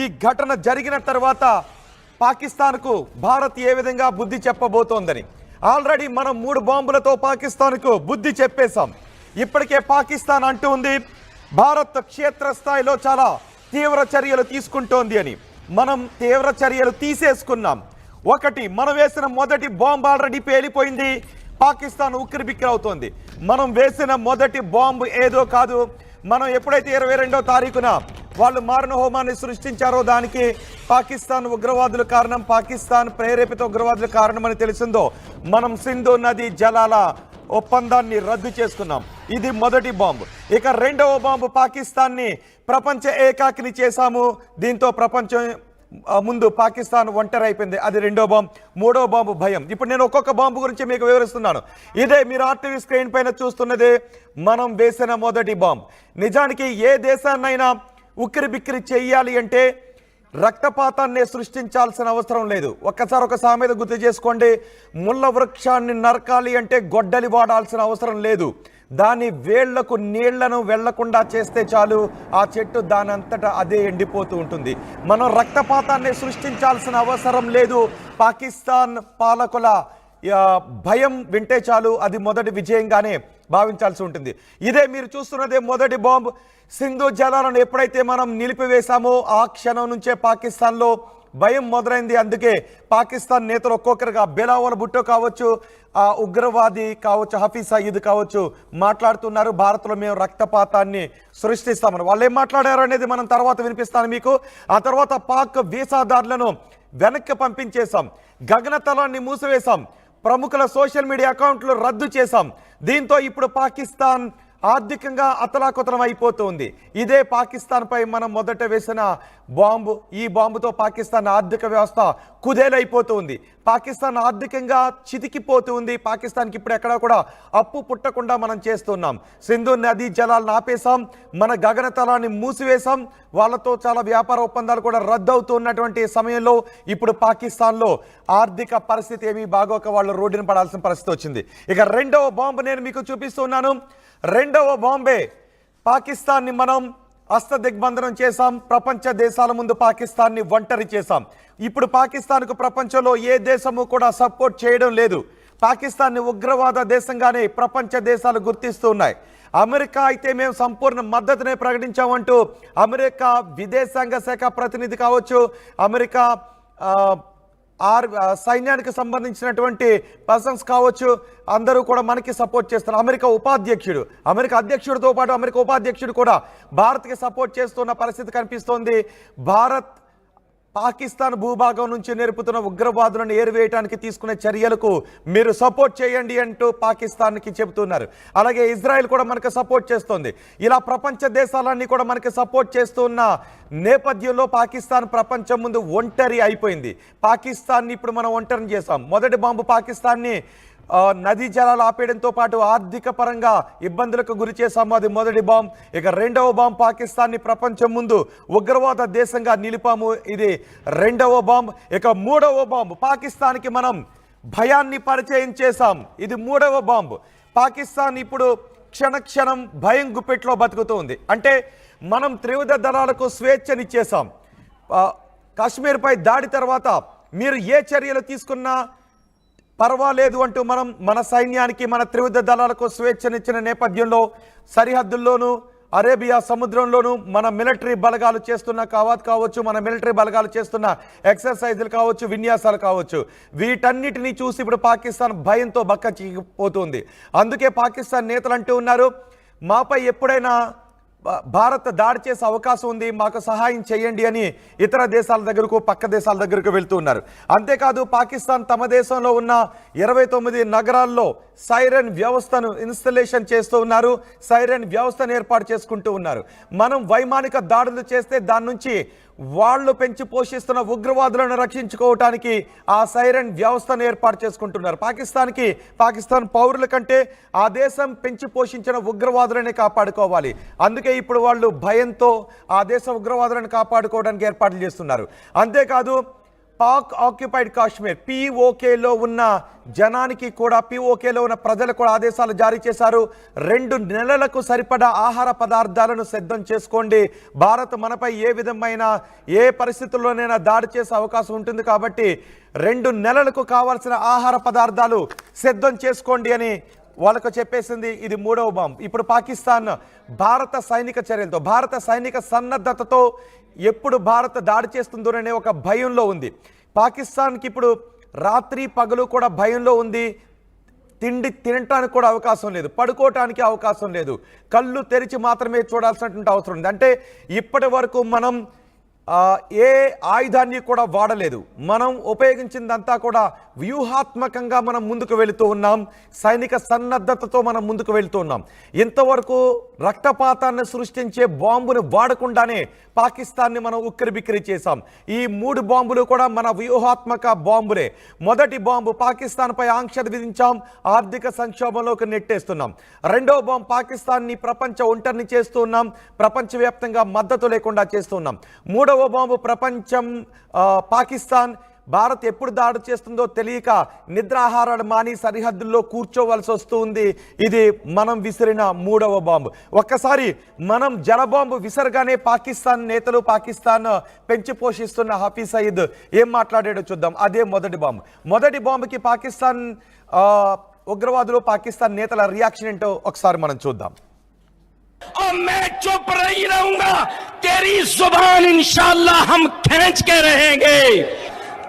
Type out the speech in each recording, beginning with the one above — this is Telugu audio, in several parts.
ఈ ఘటన జరిగిన తర్వాత పాకిస్తాన్కు భారత్ ఏ విధంగా బుద్ధి చెప్పబోతోందని. ఆల్రెడీ మనం 3 బాంబులతో పాకిస్తాన్కు బుద్ధి చెప్పేశాం. ఇప్పటికే పాకిస్తాన్ అంటూ ఉంది భారత్ క్షేత్రస్థాయిలో చాలా తీవ్ర చర్యలు తీసుకుంటోంది అని. మనం తీవ్ర చర్యలు తీసేసుకున్నాం. ఒకటి, మనం వేసిన మొదటి బాంబు ఆల్రెడీ పేలిపోయింది. పాకిస్తాన్ ఉక్కిరిబిక్కిరి అవుతోంది. మనం వేసిన మొదటి బాంబు ఏదో కాదు. మనం ఎప్పుడైతే 22వ తారీఖున వాళ్ళు మారణ హోమాన్ని సృష్టించారో దానికి పాకిస్తాన్ ఉగ్రవాదుల కారణం, పాకిస్తాన్ ప్రేరేపిత ఉగ్రవాదుల కారణమని తెలిసిందో మనం సింధు నది జలాల ఒప్పందాన్ని రద్దు చేసుకున్నాం. ఇది మొదటి బాంబు. ఇక రెండవ బాంబు పాకిస్తాన్ని ప్రపంచ ఏకాకిని చేశాము. దీంతో ప్రపంచం ముందు పాకిస్తాన్ ఒంటరి అయిపోయింది. అది రెండో బాంబు. మూడో బాంబు భయం. ఇప్పుడు నేను ఒక్కొక్క బాంబు గురించి మీకు వివరిస్తున్నాను. ఇదే మీరు ఆర్టీవీ స్క్రీన్ పైన చూస్తున్నదే మనం వేసిన మొదటి బాంబు. నిజానికి ఏ దేశాన్నైనా ఉక్కిరి బిక్కిరి చెయ్యాలి అంటే రక్తపాతాన్ని సృష్టించాల్సిన అవసరం లేదు. ఒక్కసారి ఒక సామెత గుర్తు చేసుకోండి. ముళ్ళ వృక్షాన్ని నరకాలి అంటే గొడ్డలి వాడాల్సిన అవసరం లేదు. దాని వేళ్లకు నీళ్లను వెళ్లకుండా చేస్తే చాలు, ఆ చెట్టు దాని అంతటా అదే ఎండిపోతూ ఉంటుంది. మనం రక్తపాతాన్ని సృష్టించాల్సిన అవసరం లేదు. పాకిస్తాన్ పాలకుల భయం వింటే చాలు, అది మొదటి విజయంగానే భావించాల్సి ఉంటుంది. ఇదే మీరు చూస్తున్నదే మొదటి బాంబు. సింధు జలాలను ఎప్పుడైతే మనం నిలిపివేశామో ఆ క్షణం నుంచే పాకిస్తాన్లో భయం మొదలైంది. అందుకే పాకిస్తాన్ నేతలు ఒక్కొక్కరుగా బెలావల్ భుట్టో కావచ్చు, ఆ ఉగ్రవాది కావచ్చు, హఫీజ్ సయీద్ కావచ్చు మాట్లాడుతున్నారు. భారత్లో మేము రక్తపాతాన్ని సృష్టిస్తామని. వాళ్ళు ఏం మాట్లాడారు అనేది మనం తర్వాత వినిపిస్తాను మీకు. ఆ తర్వాత పాక్ వీసాదారులను వెనక్కి పంపించేశాం, గగనతలాన్ని మూసివేశాం, ప్రముఖుల సోషల్ మీడియా అకౌంట్లు రద్దు చేశాం. దీంతో ఇప్పుడు పాకిస్తాన్ ఆర్థికంగా అతలాకుతలం అయిపోతుంది. ఇదే పాకిస్తాన్ పై మనం మొదట వేసిన బాంబు. ఈ బాంబుతో పాకిస్తాన్ ఆర్థిక వ్యవస్థ కుదేలైపోతుంది. పాకిస్తాన్ ఆర్థికంగా చితికిపోతుంది. పాకిస్తాన్కి ఇప్పుడు ఎక్కడా కూడా అప్పు పుట్టకుండా మనం చేస్తున్నాం. సింధు నదీ జలాలను ఆపేశాం, మన గగనతలాన్ని మూసివేశాం. వాళ్ళతో చాలా వ్యాపార ఒప్పందాలు కూడా రద్దు అవుతున్నటువంటి సమయంలో ఇప్పుడు పాకిస్తాన్లో ఆర్థిక పరిస్థితి ఏమీ బాగోక వాళ్ళు రోడ్డున పడాల్సిన పరిస్థితి వచ్చింది. ఇక రెండవ బాంబు నేను మీకు చూపిస్తున్నాను. రెండవ బాంబే పాకిస్తాన్ని మనం హస్తదిగ్బంధనం చేశాం. ప్రపంచ దేశాల ముందు పాకిస్తాన్ని ఒంటరి చేశాం. ఇప్పుడు పాకిస్తాన్కు ప్రపంచంలో ఏ దేశము కూడా సపోర్ట్ చేయడం లేదు. పాకిస్తాన్ని ఉగ్రవాద దేశంగానే ప్రపంచ దేశాలు గుర్తిస్తూ ఉన్నాయి. అమెరికా అయితే మేము సంపూర్ణ మద్దతునే ప్రకటించామంటూ అమెరికా విదేశాంగ శాఖ ప్రతినిధి కావచ్చు, అమెరికా సైన్యానికి సంబంధించినటువంటి పర్సన్స్ కావచ్చు, అందరూ కూడా మనకి సపోర్ట్ చేస్తున్నారు. అమెరికా అధ్యక్షుడితో పాటు అమెరికా ఉపాధ్యక్షుడు కూడా భారత్కి సపోర్ట్ చేస్తున్న పరిస్థితి కనిపిస్తోంది. భారత్ పాకిస్తాన్ భూభాగం నుంచి నేర్పుతున్న ఉగ్రవాదులను ఏరివేయడానికి తీసుకునే చర్యలకు మీరు సపోర్ట్ చేయండి అంటూ పాకిస్తాన్కి చెబుతున్నారు. అలాగే ఇజ్రాయెల్ కూడా మనకు సపోర్ట్ చేస్తోంది. ఇలా ప్రపంచ దేశాలన్నీ కూడా మనకి సపోర్ట్ చేస్తున్న నేపథ్యంలో పాకిస్తాన్ ప్రపంచం ముందు ఒంటరి అయిపోయింది. పాకిస్తాన్ని ఇప్పుడు మనం ఒంటరిని చేస్తాం. మొదటి బాంబు పాకిస్తాన్ని నదీ జలాలు ఆపేయడంతో పాటు ఆర్థిక పరంగా ఇబ్బందులకు గురి చేశాము, అది మొదటి బాంబు. ఇక రెండవ బాంబు పాకిస్తాన్ని ప్రపంచం ముందు ఉగ్రవాద దేశంగా నిలిపాము, ఇది రెండవ బాంబు. ఇక మూడవ బాంబు పాకిస్తాన్కి మనం భయాన్ని పరిచయం చేశాం, ఇది మూడవ బాంబు. పాకిస్తాన్ ఇప్పుడు క్షణక్షణం భయం గుప్పెట్లో బతుకుతుంది. అంటే మనం త్రివిధ దళాలకు స్వేచ్ఛనిచ్చేసాం. కాశ్మీర్పై దాడి తర్వాత మీరు ఏ చర్యలు తీసుకున్నా పర్వాలేదు అంటూ మనం మన సైన్యానికి, మన త్రివిధ దళాలకు స్వేచ్ఛనిచ్చిన నేపథ్యంలో సరిహద్దుల్లోనూ అరేబియా సముద్రంలోనూ మన మిలిటరీ బలగాలు చేస్తున్న కావచ్చు, మన మిలిటరీ బలగాలు చేస్తున్న ఎక్సర్సైజులు కావచ్చు, విన్యాసాలు కావచ్చు, వీటన్నిటినీ చూసి ఇప్పుడు పాకిస్తాన్ భయంతో బక్క చిక్కిపోతుంది. అందుకే పాకిస్తాన్ నేతలు అంటూ ఉన్నారు, మాపై ఎప్పుడైనా భారత్ దాడి చేసే అవకాశం ఉంది, మాకు సహాయం చేయండి అని ఇతర దేశాల దగ్గరకు, పక్క దేశాల దగ్గరకు వెళ్తూ ఉన్నారు. అంతేకాదు పాకిస్తాన్ తమ దేశంలో ఉన్న 29 నగరాల్లో సైరన్ వ్యవస్థను ఇన్స్టలేషన్ చేస్తూ ఉన్నారు, సైరన్ వ్యవస్థను ఏర్పాటు చేసుకుంటూ ఉన్నారు. మనం వైమానిక దాడులు చేస్తే దాని నుంచి వాళ్ళు పెంచి పోషిస్తున్న ఉగ్రవాదులను రక్షించుకోవటానికి ఆ సైరన్ వ్యవస్థను ఏర్పాటు చేసుకుంటున్నారు. పాకిస్తాన్ పౌరుల కంటే ఆ దేశం పెంచి పోషించిన ఉగ్రవాదులనే కాపాడుకోవాలి. అందుకే ఇప్పుడు వాళ్ళు భయంతో ఆ దేశ ఉగ్రవాదులను కాపాడుకోవడానికి ఏర్పాట్లు చేస్తున్నారు. అంతేకాదు పాక్ ఆక్యుపైడ్ కాశ్మీర్ పీఓకేలో ఉన్న జనానికి కూడా పీఓకేలో ఉన్న ప్రజలకు కూడా ఆదేశాలు జారీ చేశారు. 2 నెలలకు సరిపడా ఆహార పదార్థాలను సిద్ధం చేసుకోండి. భారత్ మనపై ఏ విధమైన ఏ పరిస్థితుల్లోనైనా దాడి చేసే అవకాశం ఉంటుంది కాబట్టి 2 నెలలకు కావాల్సిన ఆహార పదార్థాలు సిద్ధం చేసుకోండి అని వాళ్ళకు చెప్పేసింది. ఇది 3వ బాంబు. ఇప్పుడు పాకిస్తాన్ భారత సైనిక చర్యలతో భారత సైనిక సన్నద్ధతతో ఎప్పుడు భారత్ దాడి చేస్తుందోననే ఒక భయంలో ఉంది. పాకిస్తాన్కి ఇప్పుడు రాత్రి పగలు కూడా భయంలో ఉంది. తిండి తినటానికి కూడా అవకాశం లేదు, పడుకోవటానికి అవకాశం లేదు, కళ్ళు తెరిచి మాత్రమే చూడాల్సినటువంటి అవసరం ఉంది. అంటే ఇప్పటి వరకు మనం ఏ ఆయుధాన్ని కూడా వాడలేదు. మనం ఉపయోగించిందంతా కూడా వ్యూహాత్మకంగా మనం ముందుకు వెళుతూ ఉన్నాం. సైనిక సన్నద్ధతతో మనం ముందుకు వెళుతూ ఉన్నాం. ఇంతవరకు రక్తపాతాన్ని సృష్టించే బాంబును వాడకుండానే పాకిస్తాన్ని మనం ఉక్కిరిబిక్కిరి చేశాం. ఈ 3 బాంబులు కూడా మన వ్యూహాత్మక బాంబులే. మొదటి బాంబు పాకిస్తాన్పై ఆంక్షలు విధించాం, ఆర్థిక సంక్షోభంలోకి నెట్టేస్తున్నాం. 2వ బాంబు పాకిస్తాన్ని ప్రపంచ ఒంటరిని చేస్తూ ఉన్నాం, ప్రపంచవ్యాప్తంగా మద్దతు లేకుండా చేస్తున్నాం. 3వ బాంబు ప్రపంచం పాకిస్తాన్ భారత్ ఎప్పుడు దాడి చేస్తుందో తెలియక నిద్రాహారాలు మాని సరిహద్దుల్లో కూర్చోవలసి వస్తుంది. ఇది మనం విసిరిన 3వ బాంబు. ఒక్కసారి మనం జలబాంబు విసరగానే పాకిస్తాన్ నేతలు, పాకిస్తాన్ పెంచి పోషిస్తున్న హఫీజ్ సయీద్ ఏం మాట్లాడాడో చూద్దాం. అదే మొదటి బాంబు. మొదటి బాంబుకి పాకిస్తాన్ ఉగ్రవాదులు, పాకిస్తాన్ నేతల రియాక్షన్ ఏంటో ఒకసారి మనం చూద్దాం. और मैं चुप नहीं रहूंगा, तेरी जुबान इंशाअल्लाह हम खींच के रहेंगे।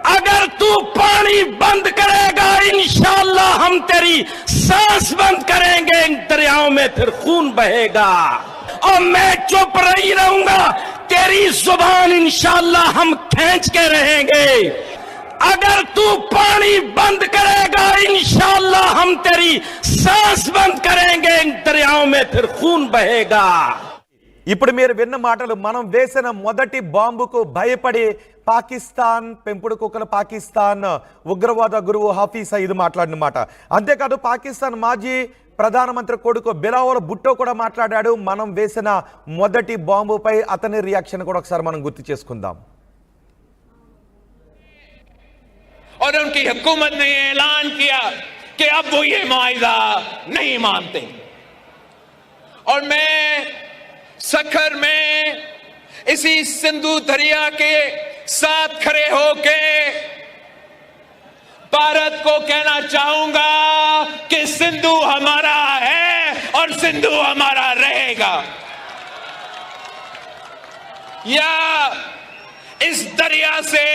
अगर तू पानी बंद करेगा इंशाअल्लाह हम तेरी सांस बंद करेंगे, इन दरियाओं में फिर खून बहेगा। और मैं चुप नहीं रहूंगा, तेरी जुबान इंशाअल्लाह हम खींच के रहेंगे। अगर तू पानी बंद करेगा इंशाअल्लाह हम तेरी सांस बंद करेंगे, इन दरियाओं में फिर खून बहेगा। ఇప్పుడు మీరు విన్న మాటలు మనం వేసిన మొదటి బాంబుకు భయపడి పాకిస్తాన్ పెంపుడు కుక్కల పాకిస్తాన్ ఉగ్రవాద గురువు హఫీజ్ సయీద్ మాట్లాడిన మాట. అంతేకాదు పాకిస్తాన్ మాజీ ప్రధానమంత్రి కొడుకు బిలావల్ భుట్టో కూడా మాట్లాడాడు. మనం వేసిన మొదటి బాంబుపై అతని రియాక్షన్ కూడా ఒకసారి మనం గుర్తు చేసుకుందాం. और उनकी हुकूमत ने ऐलान किया कि अब वो ये मुआहिदा नहीं मानते। और मैं सखर में इसी सिंधु दरिया के साथ खड़े होके भारत को कहना चाहूंगा कि सिंधु हमारा है और सिंधु हमारा रहेगा। या इस दरिया से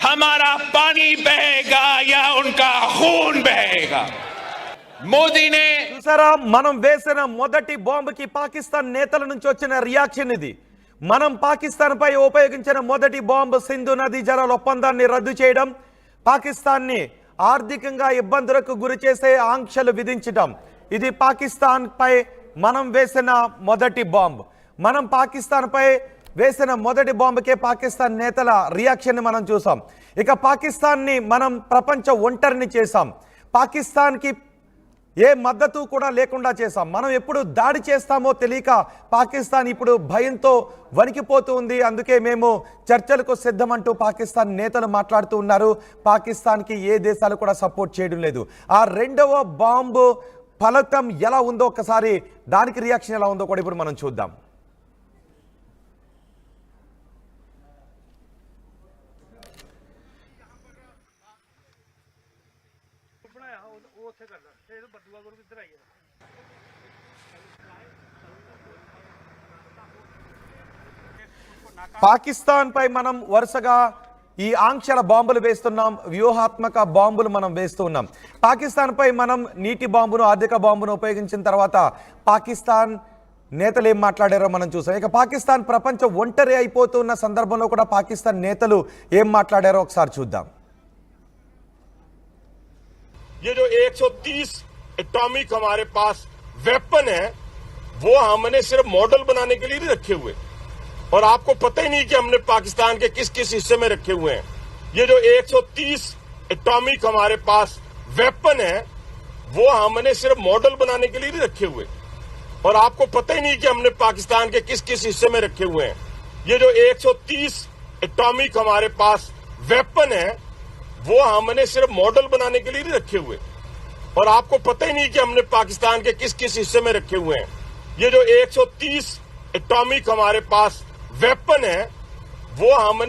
हमारा पानी बहेगा या उनका खून बहेगा। మోదీ నే చూసారా, మనం వేసిన మొదటి బాంబుకి పాకిస్తాన్ నేతల నుంచి వచ్చిన రియాక్షన్ ఇది. మనం పాకిస్తాన్ పై ఉపయోగించిన మొదటి బాంబు సింధు నదీ జలాల ఒప్పందాన్ని రద్దు చేయడం, పాకిస్తాన్ని ఆర్థికంగా ఇబ్బందులకు గురి చేసే ఆంక్షలు విధించడం. ఇది పాకిస్తాన్ పై మనం వేసిన మొదటి బాంబు. మనం పాకిస్తాన్ పై వేసిన మొదటి బాంబుకే పాకిస్తాన్ నేతల రియాక్షన్ మనం చూసాం. ఇక పాకిస్తాన్ని మనం ప్రపంచ ఒంటరిని చేశాం. పాకిస్తాన్కి ఏ మద్దతు కూడా లేకుండా చేశాం. మనం ఎప్పుడు దాడి చేస్తామో తెలియక పాకిస్తాన్ ఇప్పుడు భయంతో వణికిపోతూ ఉంది. అందుకే మేము చర్చలకు సిద్ధమంటూ పాకిస్తాన్ నేతలు మాట్లాడుతూ ఉన్నారు. పాకిస్తాన్కి ఏ దేశాలు కూడా సపోర్ట్ చేయడం లేదు. ఆ 2వ బాంబు ఫలితం ఎలా ఉందో ఒకసారి, దానికి రియాక్షన్ ఎలా ఉందో కూడా ఇప్పుడు మనం చూద్దాం. పాకిస్తాన్ పై మనం వరుసగా ఈ ఆంక్షల బాంబులు వేస్తున్నాం, వ్యూహాత్మక బాంబులు మనం వేస్తూ ఉన్నాం. పాకిస్తాన్ పై మనం నీటి బాంబును, ఆర్థిక బాంబును ఉపయోగించిన తర్వాత పాకిస్తాన్ నేతలు ఏం మాట్లాడారో మనం చూసాం. ఇక పాకిస్తాన్ ప్రపంచ ఒంటరి అయిపోతున్న సందర్భంలో కూడా పాకిస్తాన్ నేతలు ఏం మాట్లాడారో ఒకసారి చూద్దాం. ये जो 130 एटॉमिक हमारे पास वेपन है वो हमने सिर्फ मॉडल बनाने के लिए नहीं रखे हुए, और आपको पता ही नहीं कि हमने पाकिस्तान के किस किस हिस्से में रखे हुए हैं। ये जो 130 एटॉमिक हमारे पास वेपन है वो हमने सिर्फ मॉडल बनाने के लिए नहीं रखे हुए, और आपको पता ही नहीं कि हमने पाकिस्तान के किस किस हिस्से में रखे हुए हैं। ये जो 130 एटॉमिक हमारे पास वेपन है वो हमने सिर्फ मॉडल बनाने के लिए नहीं रखे हुए, और आपको पता ही नहीं कि हमने पाकिस्तान के किस किस हिस्से में रखे हुए हैं। ये जो 130 एटॉमिक हमारे पास वेपन है वो हमने